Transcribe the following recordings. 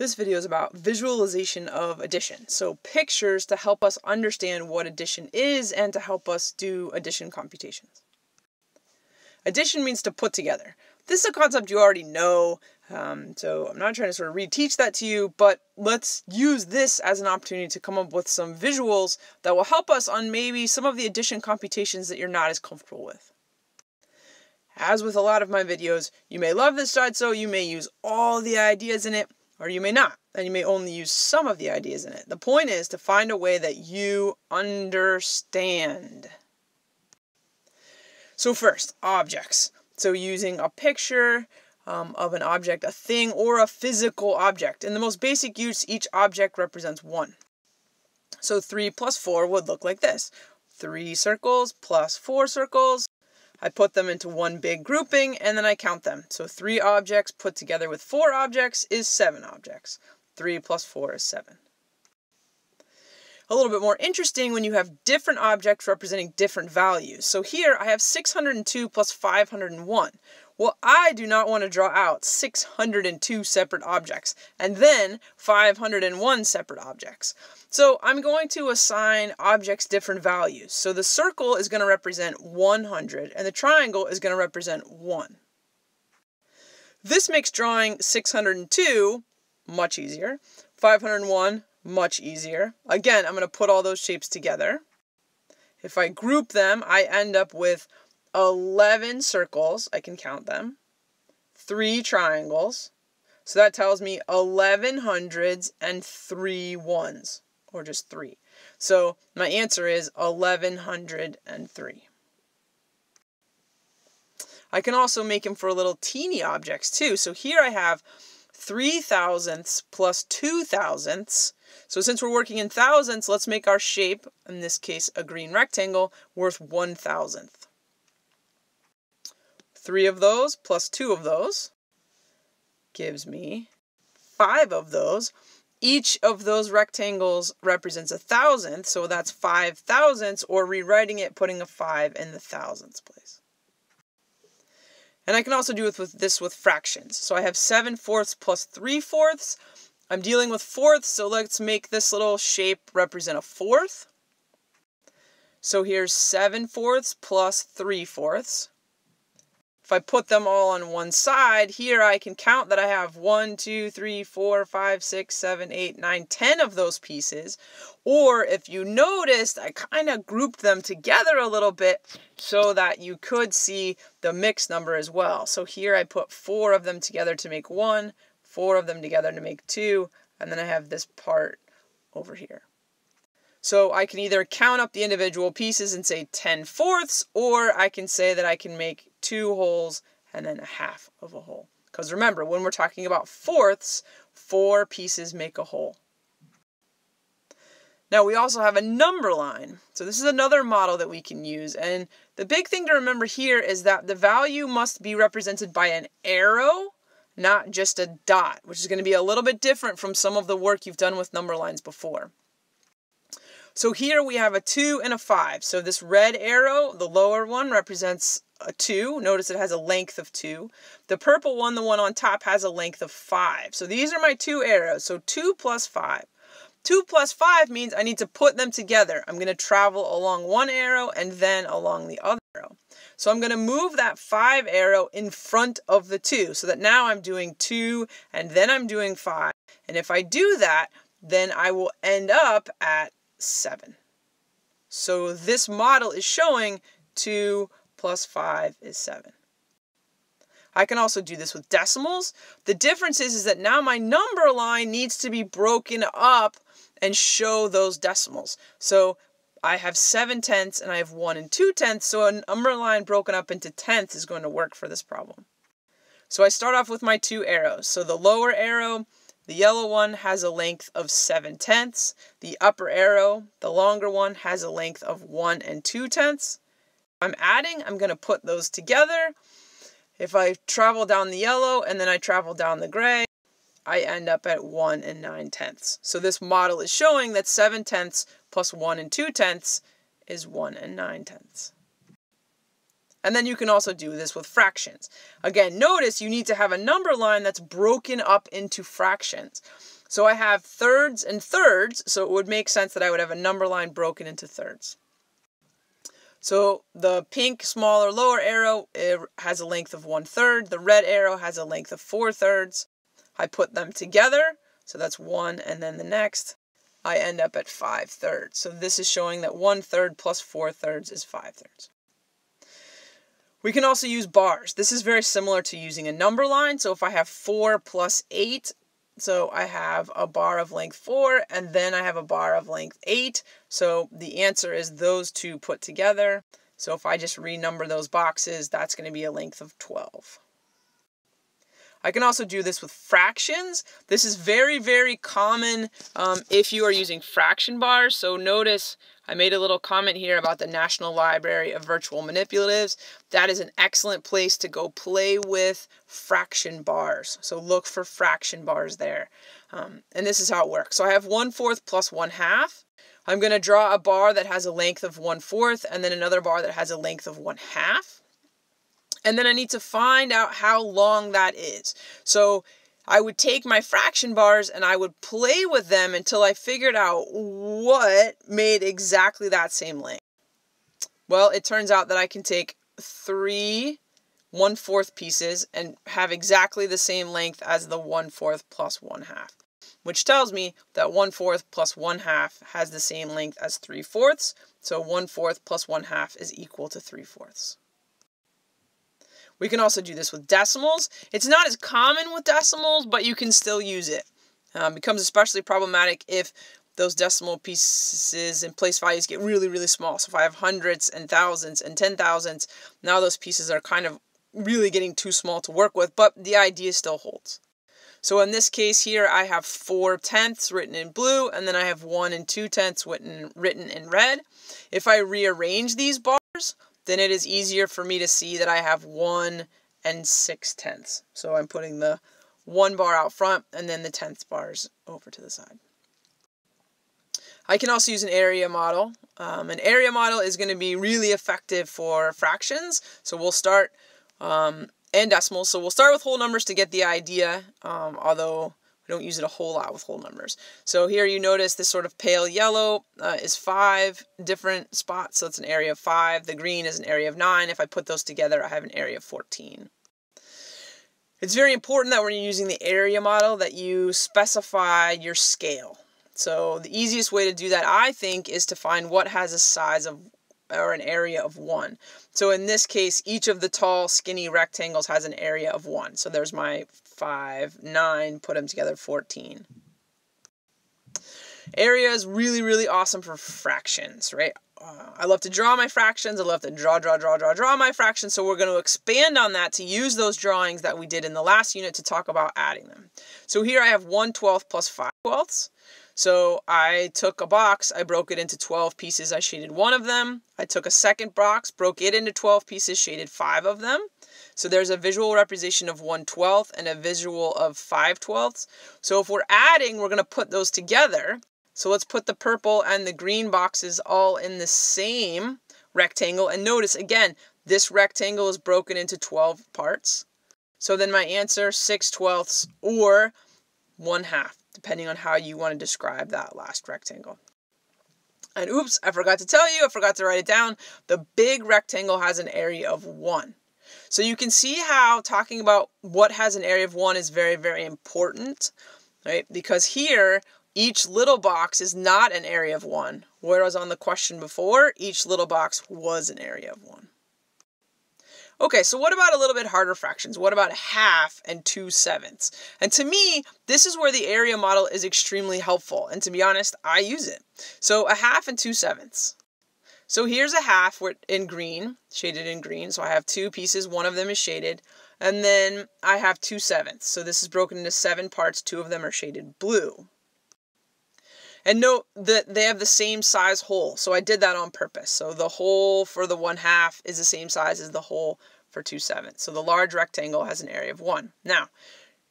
This video is about visualization of addition, so pictures to help us understand what addition is and to help us do addition computations. Addition means to put together. This is a concept you already know, so I'm not trying to sort of reteach that to you, but let's use this as an opportunity to come up with some visuals that will help us on maybe some of the addition computations that you're not as comfortable with. As with a lot of my videos, you may love this slideshow, you may use all the ideas in it, or you may not, and you may only use some of the ideas in it. The point is to find a way that you understand. So first, objects. So using a picture of an object, a thing, or a physical object. In the most basic use, each object represents 1. So 3 plus 4 would look like this. 3 circles plus 4 circles. I put them into one big grouping and then I count them. So 3 objects put together with 4 objects is 7 objects. 3 plus 4 is 7. A little bit more interesting when you have different objects representing different values. So here I have 602 plus 501. Well, I do not want to draw out 602 separate objects and then 501 separate objects. So I'm going to assign objects different values. So the circle is going to represent 100 and the triangle is going to represent 1. This makes drawing 602 much easier, 501 much easier. Again, I'm going to put all those shapes together. If I group them, I end up with 11 circles, I can count them, 3 triangles, so that tells me 11 hundreds and 3 ones, or just 3. So my answer is 1103. I can also make them for little teeny objects too. So here I have 3 thousandths plus 2 thousandths. So since we're working in thousandths, let's make our shape, in this case a green rectangle, worth 1 thousandth. 3 of those plus 2 of those gives me 5 of those. Each of those rectangles represents a thousandth, so that's 5 thousandths, or rewriting it, putting a 5 in the thousandths place. And I can also do this with fractions. So I have 7 fourths plus 3 fourths. I'm dealing with fourths, so let's make this little shape represent a fourth. So here's 7 fourths plus 3 fourths. If I put them all on one side, here I can count that I have 1, 2, 3, 4, 5, 6, 7, 8, 9, 10 of those pieces. Or if you noticed, I kind of grouped them together a little bit so that you could see the mixed number as well. So here I put 4 of them together to make 1, 4 of them together to make 2, and then I have this part over here. So I can either count up the individual pieces and say 10 fourths, or I can say that I can make 2 wholes and then a half of a whole. Because remember, when we're talking about fourths, 4 pieces make a whole. Now we also have a number line. So this is another model that we can use. And the big thing to remember here is that the value must be represented by an arrow, not just a dot, which is going to be a little bit different from some of the work you've done with number lines before. So here we have a 2 and a 5. So this red arrow, the lower one, represents a 2. Notice it has a length of 2. The purple one, the one on top, has a length of 5. So these are my 2 arrows. So 2 plus 5. 2 plus 5 means I need to put them together. I'm going to travel along one arrow and then along the other arrow. So I'm going to move that 5 arrow in front of the 2 so that now I'm doing 2 and then I'm doing 5. And if I do that, then I will end up at 7. So this model is showing 2 plus 5 is 7. I can also do this with decimals. The difference is that now my number line needs to be broken up and show those decimals. So I have 7 tenths and I have 1 and 2 tenths, so a number line broken up into tenths is going to work for this problem. So I start off with my 2 arrows. So the lower arrow, the yellow one, has a length of 7 tenths. The upper arrow, the longer one, has a length of 1 and 2 tenths. If I'm adding, I'm going to put those together. If I travel down the yellow and then I travel down the gray, I end up at 1 and 9 tenths. So this model is showing that 7 tenths plus 1 and 2 tenths is 1 and 9 tenths. And then you can also do this with fractions. Again, notice you need to have a number line that's broken up into fractions. So I have thirds and thirds, so it would make sense that I would have a number line broken into thirds. So the pink smaller lower arrow, it has a length of 1/3. The red arrow has a length of 4/3. I put them together, so that's 1 and then the next. I end up at 5/3. So this is showing that 1/3 plus 4/3 is 5/3. We can also use bars. This is very similar to using a number line. So if I have 4 plus 8, so I have a bar of length 4, and then I have a bar of length 8. So the answer is those two put together. So if I just renumber those boxes, that's going to be a length of 12. I can also do this with fractions. This is very, very common if you are using fraction bars. So notice I made a little comment here about the National Library of Virtual Manipulatives. That is an excellent place to go play with fraction bars. So look for fraction bars there. And this is how it works. So I have 1/4 plus 1/2. I'm going to draw a bar that has a length of 1/4 and then another bar that has a length of 1/2. And then I need to find out how long that is. So I would take my fraction bars and I would play with them until I figured out what made exactly that same length. Well, it turns out that I can take 3 1/4 pieces and have exactly the same length as the 1/4 plus 1/2, which tells me that 1/4 plus 1/2 has the same length as 3/4. So 1/4 plus 1/2 is equal to 3/4. We can also do this with decimals. It's not as common with decimals, but you can still use it. It becomes especially problematic if those decimal pieces and place values get really, really small. So if I have hundreds and thousands and 10,000s, now those pieces are kind of really getting too small to work with, but the idea still holds. So in this case here, I have 4/10 written in blue, and then I have 1 2/10 written in red. If I rearrange these bars, then it is easier for me to see that I have 1 6/10. So I'm putting the 1 bar out front and then the 10th bars over to the side. I can also use an area model. An area model is going to be really effective for fractions. So we'll start, and decimals. So we'll start with whole numbers to get the idea, although we don't use it a whole lot with whole numbers. So here you notice this sort of pale yellow is 5 different spots. So it's an area of 5. The green is an area of 9. If I put those together, I have an area of 14. It's very important that when you're using the area model that you specify your scale. So the easiest way to do that, I think, is to find what has a size of, or an area of 1. So in this case, each of the tall, skinny rectangles has an area of 1. So there's my 5, 9, put them together, 14. Area is really, really awesome for fractions, right? I love to draw my fractions. I love to draw my fractions. So we're going to expand on that to use those drawings that we did in the last unit to talk about adding them. So here I have 1/12 plus 5/12. So I took a box, I broke it into 12 pieces, I shaded 1 of them. I took a second box, broke it into 12 pieces, shaded 5 of them. So there's a visual representation of 1/12 and a visual of 5/12. So if we're adding, we're going to put those together. So let's put the purple and the green boxes all in the same rectangle. And notice, again, this rectangle is broken into 12 parts. So then my answer, 6/12 or 1/2, depending on how you want to describe that last rectangle. And oops, I forgot to tell you, I forgot to write it down. The big rectangle has an area of 1. So you can see how talking about what has an area of 1 is very, very important, right? Because here, each little box is not an area of 1, whereas on the question before, each little box was an area of 1. Okay, so what about a little bit harder fractions? What about 1/2 and 2/7? And to me, this is where the area model is extremely helpful. And to be honest, I use it. So 1/2 and 2/7. So here's 1/2 in green, shaded in green. So I have 2 pieces, 1 of them is shaded. And then I have 2/7. So this is broken into 7 parts, 2 of them are shaded blue. And note that they have the same size hole. So I did that on purpose. So the hole for the 1/2 is the same size as the hole for 2/7. So the large rectangle has an area of 1. Now,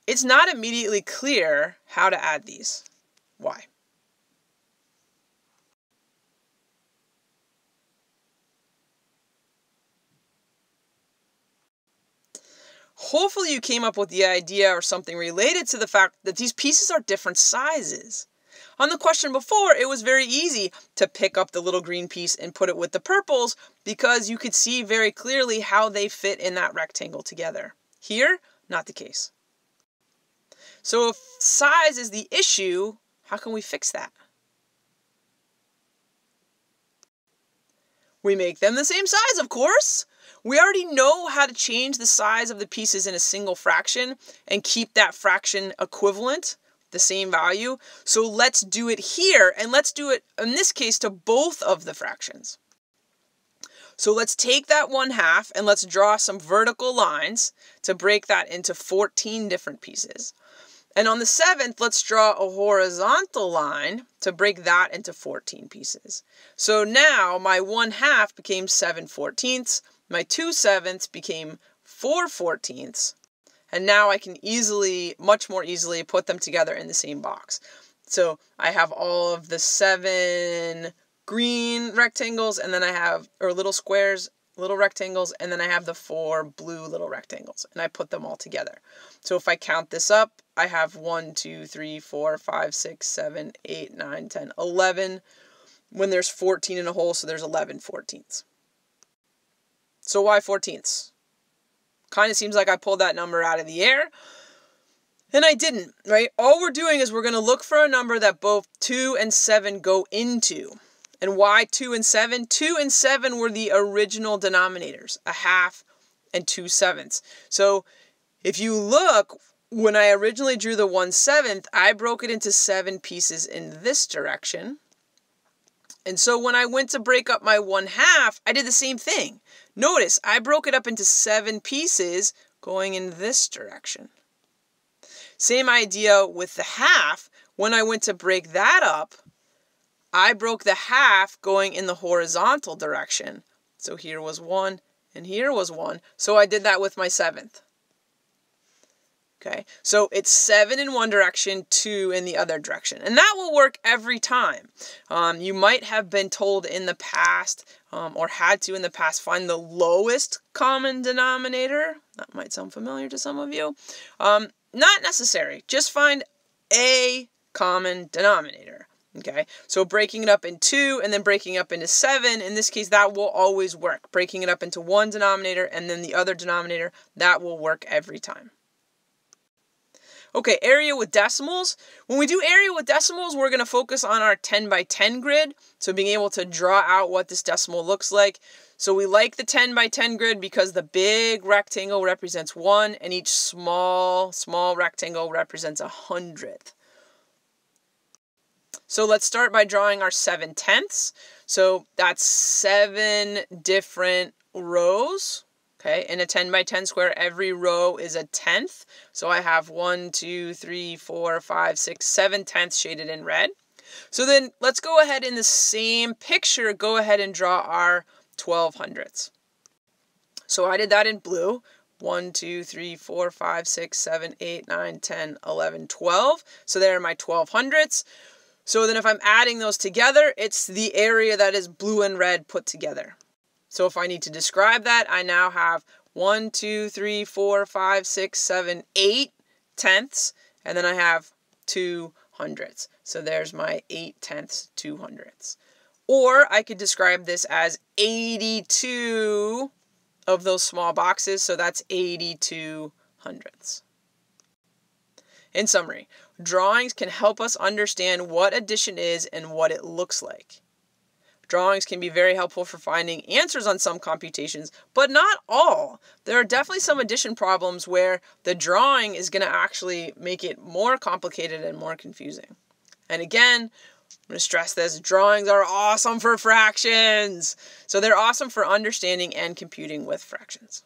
it's not immediately clear how to add these. Why? hopefully you came up with the idea or something related to the fact that these pieces are different sizes. On the question before, it was very easy to pick up the little green piece and put it with the purples because you could see very clearly how they fit in that rectangle together. Here, not the case. So if size is the issue, how can we fix that? We make them the same size, of course. We already know how to change the size of the pieces in a single fraction and keep that fraction equivalent, the same value. So let's do it here, and let's do it, in this case, to both of the fractions. So let's take that 1/2 and let's draw some vertical lines to break that into 14 different pieces. And on the 7th, let's draw a horizontal line to break that into 14 pieces. So now my 1/2 became 7/14, my 2/7 became 4/14, and now I can much more easily put them together in the same box. So I have all of the 7 green rectangles, and then I have, or little squares, little rectangles, and then I have the 4 blue little rectangles, and I put them all together. So if I count this up, I have 1, 2, 3, 4, 5, 6, 7, 8, 9, 10, 11. When there's 14 in a whole, so there's 11/14. So why 14ths? Kind of seems like I pulled that number out of the air. And I didn't, right? All we're doing is we're going to look for a number that both 2 and 7 go into. And why 2 and 7? 2 and 7 were the original denominators, 1/2 and 2/7. So if you look, when I originally drew the 1/7, I broke it into 7 pieces in this direction. And so when I went to break up my 1/2, I did the same thing. Notice, I broke it up into 7 pieces going in this direction. Same idea with the 1/2. When I went to break that up, I broke the 1/2 going in the horizontal direction. So here was 1 and here was 1. So I did that with my 7th. Okay, so it's 7 in one direction, 2 in the other direction. And that will work every time. You might have been told in the past, or had to in the past, find the lowest common denominator. That might sound familiar to some of you. Not necessary. Just find a common denominator. Okay, so breaking it up in 2 and then breaking up into 7, in this case, that will always work. Breaking it up into one denominator and then the other denominator, that will work every time. Okay, area with decimals. When we do area with decimals, we're going to focus on our 10 by 10 grid, so being able to draw out what this decimal looks like. So we like the 10 by 10 grid because the big rectangle represents 1, and each small rectangle represents 100th. So let's start by drawing our 7/10. So that's 7 different rows. Okay, in a 10 by 10 square, every row is a 10th. So I have 1, 2, 3, 4, 5, 6, 7 tenths shaded in red. So then let's go ahead in the same picture, go ahead and draw our 1200ths. So I did that in blue. 1, 2, 3, 4, 5, 6, 7, 8, 9, 10, 11, 12. So there are my 1200ths. So then if I'm adding those together, it's the area that is blue and red put together. So if I need to describe that, I now have 1, 2, 3, 4, 5, 6, 7, 8 tenths, and then I have 200ths. So there's my 8 tenths 200ths. Or I could describe this as 82 of those small boxes, so that's 82 hundredths. In summary, drawings can help us understand what addition is and what it looks like. Drawings can be very helpful for finding answers on some computations, but not all. There are definitely some addition problems where the drawing is going to actually make it more complicated and more confusing. And again, I'm going to stress this, drawings are awesome for fractions. So they're awesome for understanding and computing with fractions.